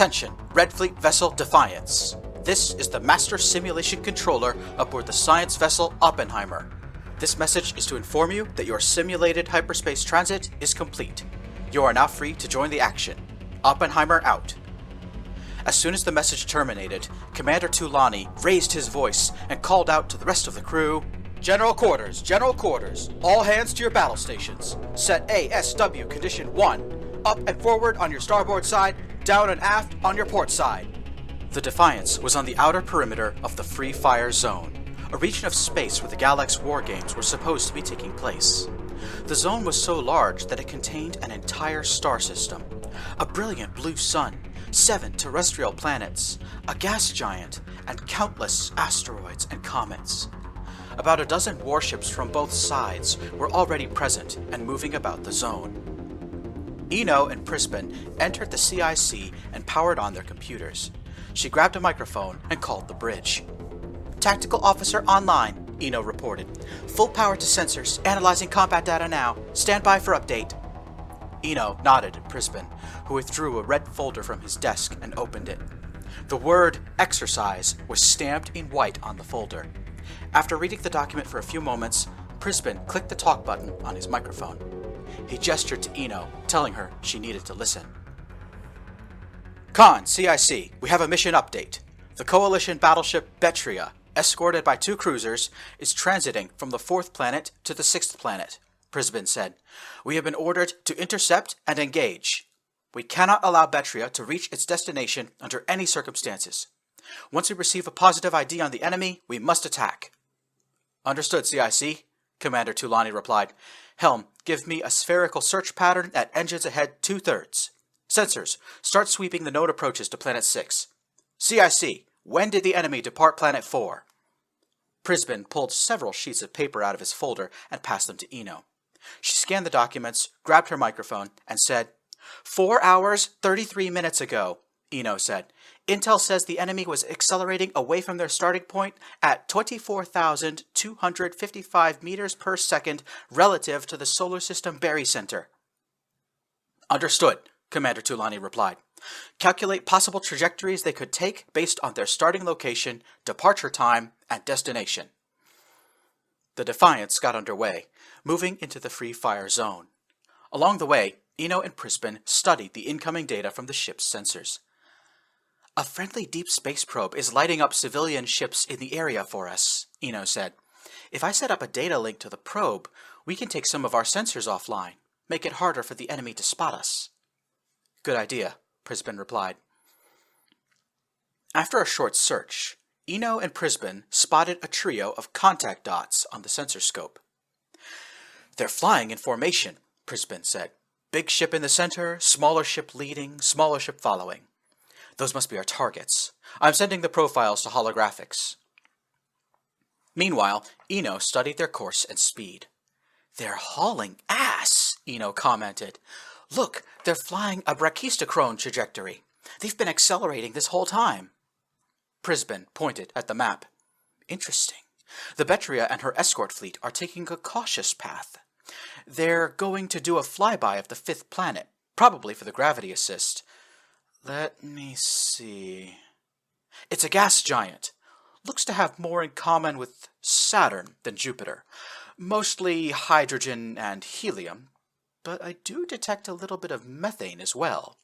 Attention, Red Fleet Vessel Defiance. This is the Master Simulation Controller aboard the science vessel Oppenheimer. This message is to inform you that your simulated hyperspace transit is complete. You are now free to join the action. Oppenheimer out. As soon as the message terminated, Commander Tulani raised his voice and called out to the rest of the crew, General Quarters, all hands to your battle stations. Set ASW Condition 1, up and forward on your starboard side, down and aft on your port side. The Defiance was on the outer perimeter of the Free Fire Zone, a region of space where the GALEX War Games were supposed to be taking place. The zone was so large that it contained an entire star system, a brilliant blue sun, 7 terrestrial planets, a gas giant, and countless asteroids and comets. About a dozen warships from both sides were already present and moving about the zone. Ino and Prisbin entered the CIC and powered on their computers. She grabbed a microphone and called the bridge. Tactical Officer online, Ino reported. Full power to sensors, analyzing combat data now. Stand by for update. Ino nodded at Prisbin, who withdrew a red folder from his desk and opened it. The word exercise was stamped in white on the folder. After reading the document for a few moments, Prisbin clicked the talk button on his microphone. He gestured to Ino, telling her she needed to listen. Con, CIC, we have a mission update. The Coalition battleship Betria, escorted by 2 cruisers, is transiting from the 4th planet to the 6th planet, Prisbin said. We have been ordered to intercept and engage. We cannot allow Betria to reach its destination under any circumstances. Once we receive a positive ID on the enemy, we must attack. Understood, CIC, Commander Tulani replied. Helm, give me a spherical search pattern at engines ahead 2/3. Sensors, start sweeping the known approaches to Planet 6. CIC, when did the enemy depart Planet 4? Prisbin pulled several sheets of paper out of his folder and passed them to Ino. She scanned the documents, grabbed her microphone, and said, 4 hours, 33 minutes ago, Ino said. Intel says the enemy was accelerating away from their starting point at 24,255 meters per second relative to the solar system barycenter. Understood, Commander Tulani replied. Calculate possible trajectories they could take based on their starting location, departure time, and destination. The Defiance got underway, moving into the Free Fire Zone. Along the way, Ino and Prisbin studied the incoming data from the ship's sensors. A friendly deep space probe is lighting up civilian ships in the area for us, Ino said. If I set up a data link to the probe, we can take some of our sensors offline, make it harder for the enemy to spot us. Good idea, Prisbin replied. After a short search, Ino and Prisbin spotted a trio of contact dots on the sensor scope. They're flying in formation, Prisbin said. Big ship in the center, smaller ship leading, smaller ship following. Those must be our targets. I'm sending the profiles to holographics. Meanwhile, Ino studied their course and speed. They're hauling ass, Ino commented. Look, they're flying a brachistochrone trajectory. They've been accelerating this whole time. Prisbin pointed at the map. Interesting. The Betria and her escort fleet are taking a cautious path. They're going to do a flyby of the 5th planet, probably for the gravity assist. Let me see. It's a gas giant. Looks to have more in common with Saturn than Jupiter. Mostly hydrogen and helium, but I do detect a little bit of methane as well.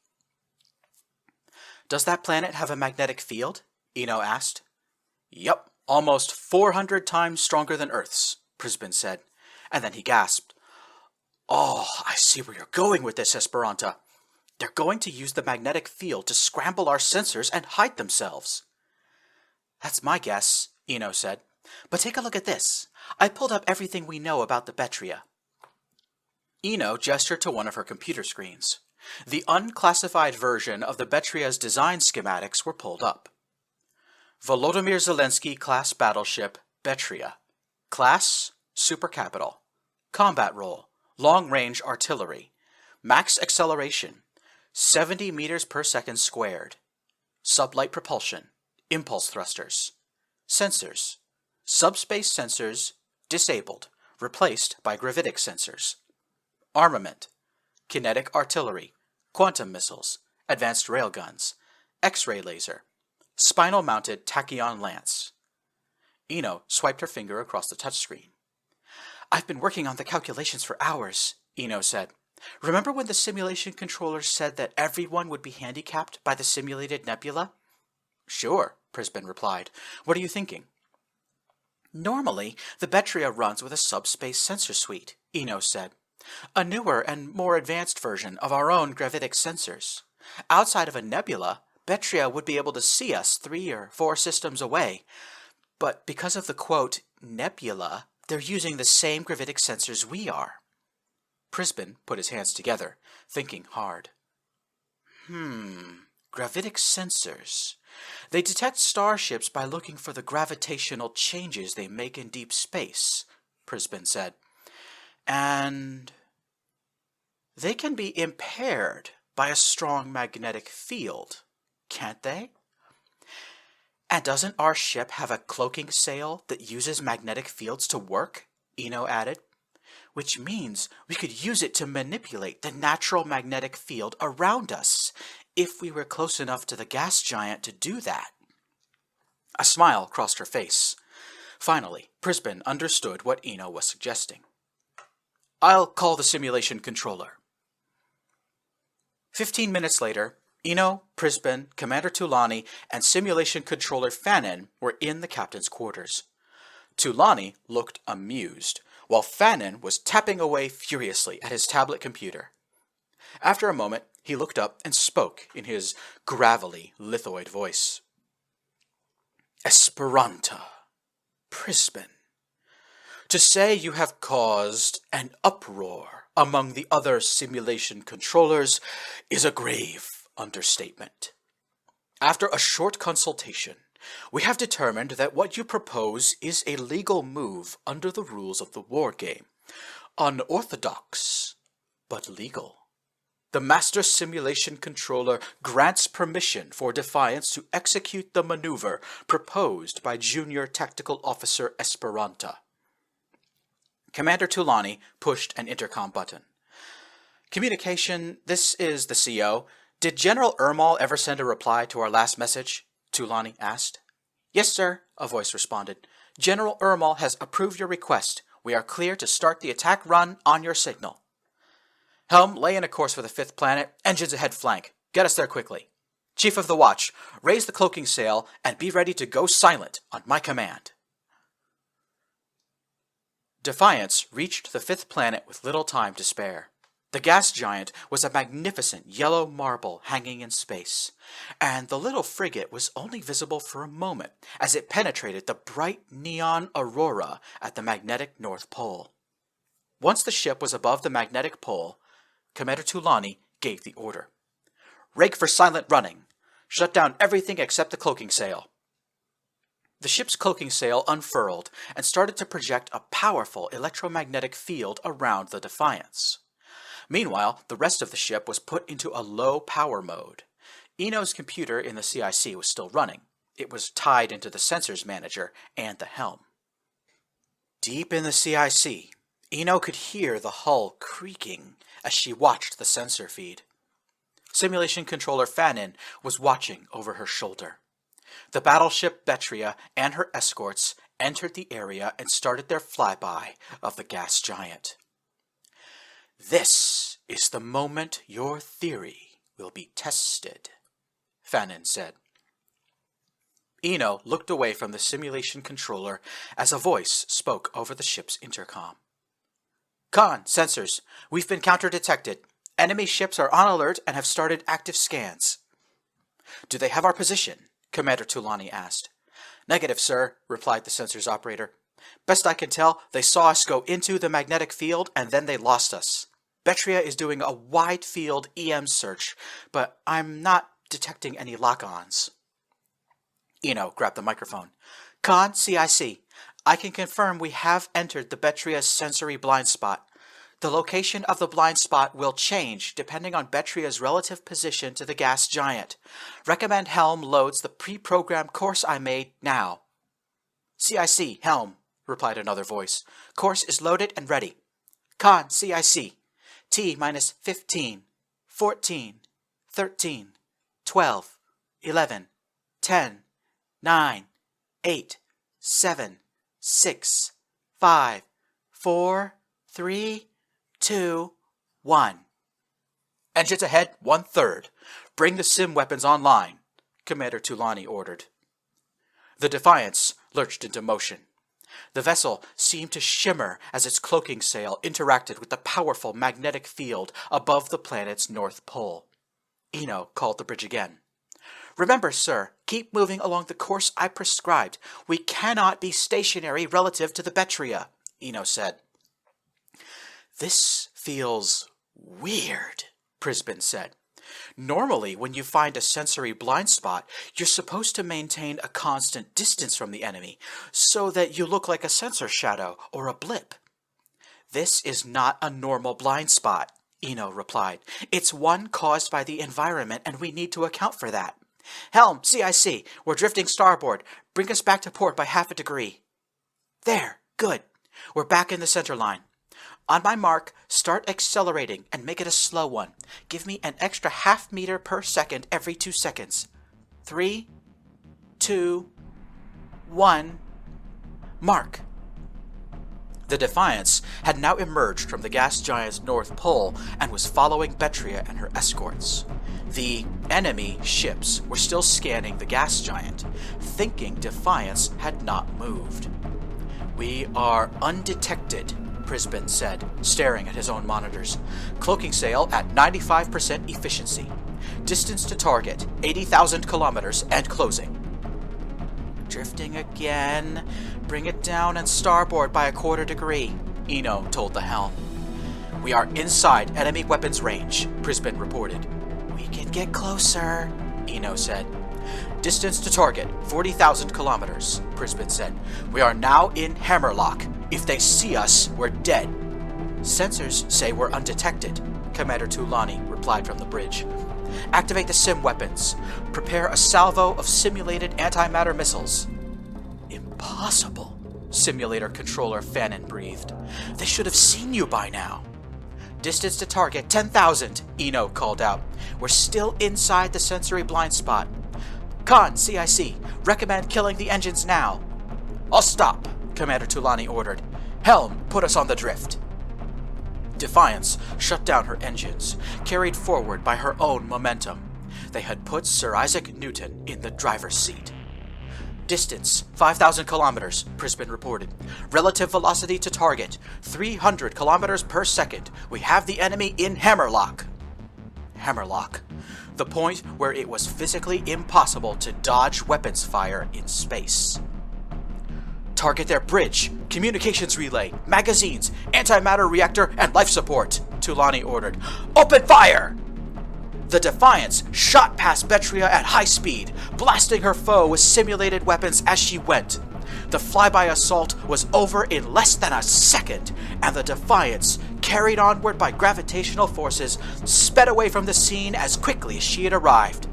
Does that planet have a magnetic field? Ino asked. Yup, almost 400 times stronger than Earth's, Prisbin said, and then he gasped. Oh, I see where you're going with this, Esperanta. They're going to use the magnetic field to scramble our sensors and hide themselves. That's my guess, Ino said. But take a look at this. I pulled up everything we know about the Betria. Ino gestured to one of her computer screens. The unclassified version of the Betria's design schematics were pulled up. Volodymyr Zelensky class battleship Betria. Class, supercapital. Combat role, long-range artillery. Max acceleration, 70 meters per second squared. Sublight propulsion, impulse thrusters. Sensors, subspace sensors, disabled, replaced by gravitic sensors. Armament, kinetic artillery, quantum missiles, advanced railguns, X-ray laser. Spinal-mounted tachyon lance. Ino swiped her finger across the touchscreen. I've been working on the calculations for hours, Ino said. Remember when the simulation controller said that everyone would be handicapped by the simulated nebula? Sure, Prisbin replied. What are you thinking? Normally, the Betria runs with a subspace sensor suite, Ino said. A newer and more advanced version of our own gravitic sensors. Outside of a nebula, Betria would be able to see us 3 or 4 systems away. But because of the, quote, nebula, they're using the same gravitic sensors we are. Prisbin put his hands together, thinking hard. Gravitic sensors. They detect starships by looking for the gravitational changes they make in deep space, Prisbin said. And they can be impaired by a strong magnetic field, can't they? And doesn't our ship have a cloaking sail that uses magnetic fields to work? Ino added. Which means we could use it to manipulate the natural magnetic field around us, if we were close enough to the gas giant to do that. A smile crossed her face. Finally, Prisbin understood what Ino was suggesting. I'll call the simulation controller. 15 minutes later, Ino, Prisbin, Commander Tulani, and simulation controller Fannin were in the captain's quarters. Tulani looked amused, while Fannin was tapping away furiously at his tablet computer. After a moment, he looked up and spoke in his gravelly, lithoid voice. Esperanta, Prisbin. To say you have caused an uproar among the other simulation controllers is a grave understatement. After a short consultation, we have determined that what you propose is a legal move under the rules of the war game. Unorthodox, but legal. The Master Simulation Controller grants permission for Defiance to execute the maneuver proposed by Junior Tactical Officer Esperanta. Commander Tulani pushed an intercom button. Communication, this is the CO. Did General Ermal ever send a reply to our last message? Tulani asked. Yes, sir, a voice responded. General Ermal has approved your request. We are clear to start the attack run on your signal. Helm, lay in a course for the 5th planet. Engines ahead flank. Get us there quickly. Chief of the Watch, raise the cloaking sail and be ready to go silent on my command. Defiance reached the 5th planet with little time to spare. The gas giant was a magnificent yellow marble hanging in space, and the little frigate was only visible for a moment as it penetrated the bright neon aurora at the magnetic North Pole. Once the ship was above the magnetic pole, Commander Tulani gave the order. Rake for silent running. Shut down everything except the cloaking sail. The ship's cloaking sail unfurled and started to project a powerful electromagnetic field around the Defiance. Meanwhile, the rest of the ship was put into a low power mode. Ino's computer in the CIC was still running. It was tied into the sensors manager and the helm. Deep in the CIC, Ino could hear the hull creaking as she watched the sensor feed. Simulation controller Fannin was watching over her shoulder. The battleship Betria and her escorts entered the area and started their flyby of the gas giant. This is the moment your theory will be tested, Fannin said. Ino looked away from the simulation controller as a voice spoke over the ship's intercom. Khan, sensors, we've been counter-detected. Enemy ships are on alert and have started active scans. Do they have our position? Commander Tulani asked. Negative, sir, replied the sensors operator. Best I can tell, they saw us go into the magnetic field and then they lost us. Betria is doing a wide-field EM search, but I'm not detecting any lock-ons. Ino grabbed the microphone. Khan, CIC. I can confirm we have entered the Betria's sensory blind spot. The location of the blind spot will change depending on Betria's relative position to the gas giant. Recommend Helm loads the pre-programmed course I made now. CIC, Helm, replied another voice. Course is loaded and ready. Khan, CIC. T minus 15, 14, 13, 12, 11, 10, 9, 8, 7, 6, 5, 4, 3, 2, 1. Engines ahead, 1/3. Bring the sim weapons online, Commander Tulani ordered. The Defiance lurched into motion. The vessel seemed to shimmer as its cloaking sail interacted with the powerful magnetic field above the planet's north pole. Ino called the bridge again. Remember, sir, keep moving along the course I prescribed. We cannot be stationary relative to the Betria, Ino said. This feels weird, Prisbin said. Normally, when you find a sensory blind spot, you're supposed to maintain a constant distance from the enemy, so that you look like a sensor shadow or a blip. This is not a normal blind spot, Ino replied. It's one caused by the environment, and we need to account for that. Helm, CIC, we're drifting starboard. Bring us back to port by 1/2 degree. There, good. We're back in the center line. On my mark, start accelerating and make it a slow one. Give me an extra 1/2 meter per second every 2 seconds. 3, 2, 1, mark. The Defiance had now emerged from the gas giant's north pole and was following Betria and her escorts. The enemy ships were still scanning the gas giant, thinking Defiance had not moved. We are undetected, Prisbin said, staring at his own monitors. Cloaking sail at 95% efficiency. Distance to target, 80,000 kilometers and closing. Drifting again. Bring it down and starboard by 1/4 degree, Ino told the helm. We are inside enemy weapons range, Prisbin reported. We can get closer, Ino said. Distance to target, 40,000 kilometers, Prisbin said. We are now in hammerlock. If they see us, we're dead. Sensors say we're undetected, Commander Tulani replied from the bridge. Activate the sim weapons. Prepare a salvo of simulated antimatter missiles. Impossible, simulator controller Fannin breathed. They should have seen you by now. Distance to target, 10,000, Ino called out. We're still inside the sensory blind spot. Khan, CIC, recommend killing the engines now. I'll stop, Commander Tulani ordered. Helm, put us on the drift. Defiance shut down her engines, carried forward by her own momentum. They had put Sir Isaac Newton in the driver's seat. Distance, 5,000 kilometers, Prisbin reported. Relative velocity to target, 300 kilometers per second. We have the enemy in hammerlock. Hammerlock. The point where it was physically impossible to dodge weapons fire in space. Target their bridge, communications relay, magazines, antimatter reactor, and life support, Tulani ordered. Open fire! The Defiance shot past Betria at high speed, blasting her foe with simulated weapons as she went. The flyby assault was over in less than a second, and the Defiance, carried onward by gravitational forces, sped away from the scene as quickly as she had arrived.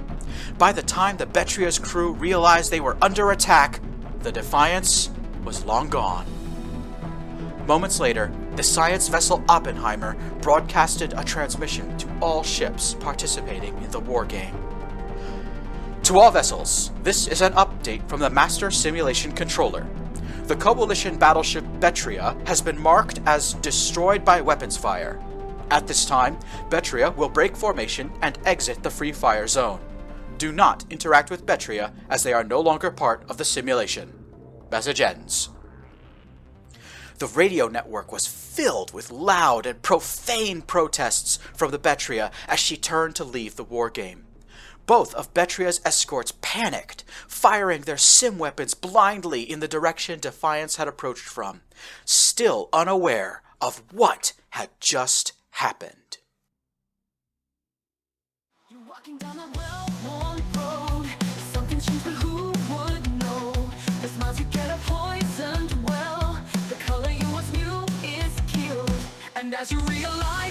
By the time the Betria's crew realized they were under attack, the Defiance was long gone. Moments later, the science vessel Oppenheimer broadcasted a transmission to all ships participating in the war game. To all vessels, this is an update from the Master Simulation Controller. The Coalition battleship Betria has been marked as destroyed by weapons fire. At this time, Betria will break formation and exit the free fire zone. Do not interact with Betria as they are no longer part of the simulation. Message ends. The radio network was filled with loud and profane protests from the Betria as she turned to leave the war game. Both of Betria's escorts panicked, firing their sim weapons blindly in the direction Defiance had approached from, still unaware of what had just happened. You're walking down a well-worn road. Something changed, but who would know? The smiles you get are poisoned well. The color you once knew is killed. And as you realize